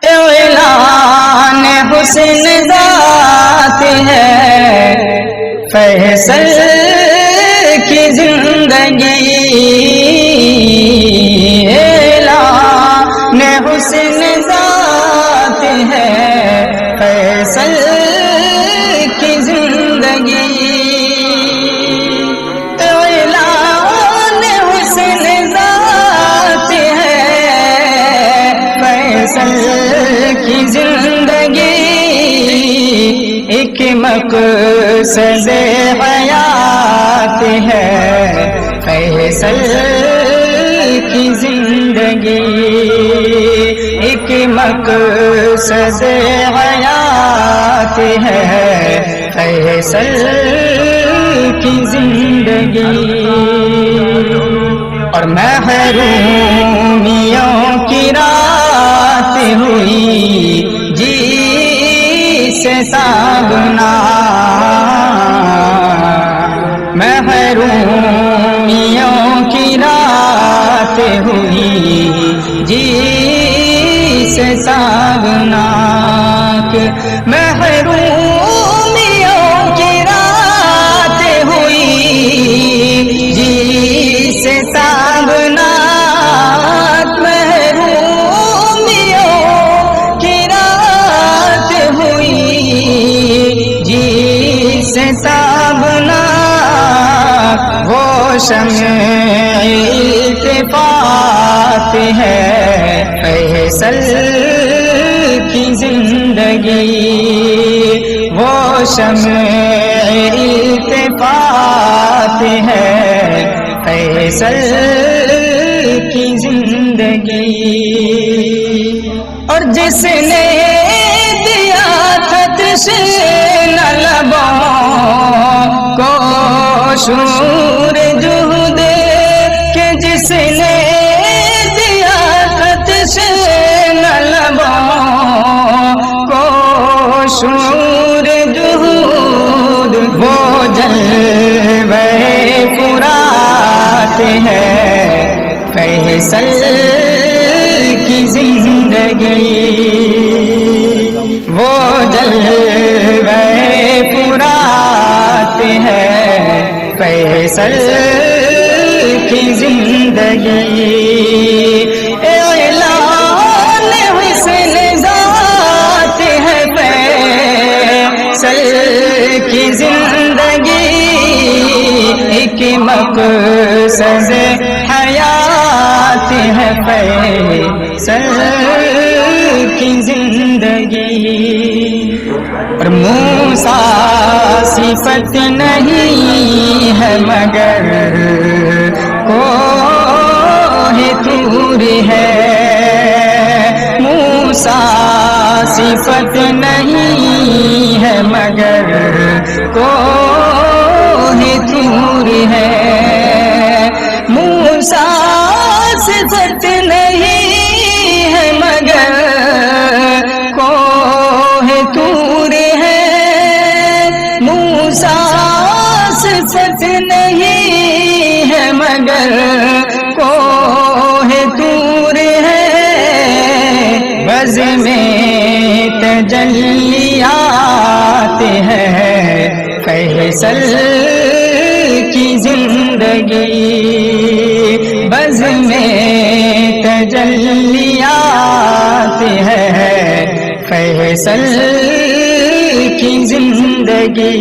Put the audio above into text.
اعلان حسن ذات ہے فیصل کی زندگی، اعلان حسن ذات ہے فیصل کی زندگی، اعلان حسن ذات ہے فیصل کی زندگی، ایک مقصد حیات ہے فیصل کی زندگی، ایک مقصد حیات ہے فیصل کی زندگی، اور محرومیوں کی رات ہوئی جی سے ساگنا، محرومیوں کی رات ہوئی جی سے ساگناک، محرومیوں کی رات ہوئی جی سے ساگناک، محرومیوں کی رات ہوئی جی سے ساگناک، وہ شمع التفات ہے فیصل کی زندگی، وہ شمع التفات ہے فیصل کی زندگی، اور جس نے دیا خطش نہ لبوں کو شور جہد کہ جس نے دیا خطش نہ لبوں کو شور جہد، وہ جلوہ فرات ہے فیصل کی زندگی، وہ جلوہ فرات ہے فیصل کی زندگی، اعلان حسن ذات ہے فیصل کی زندگی، ایک مقصد حیات ہے فیصل کی زندگی، اور موسیٰ صفت نہیں ہے مگر کوہ طور ہے، موسیٰ صفت نہیں ہے مگر کوہ طور ہے، موسیٰ صفت نہیں ہے مگر کوہ طور ہے، موسیٰ صفت نہیں ہے مگر کوہ طور ہے، بز میں تجلیات ہے فیصل کی زندگی، بز میں تجلیات ہے فیصل کی زندگی،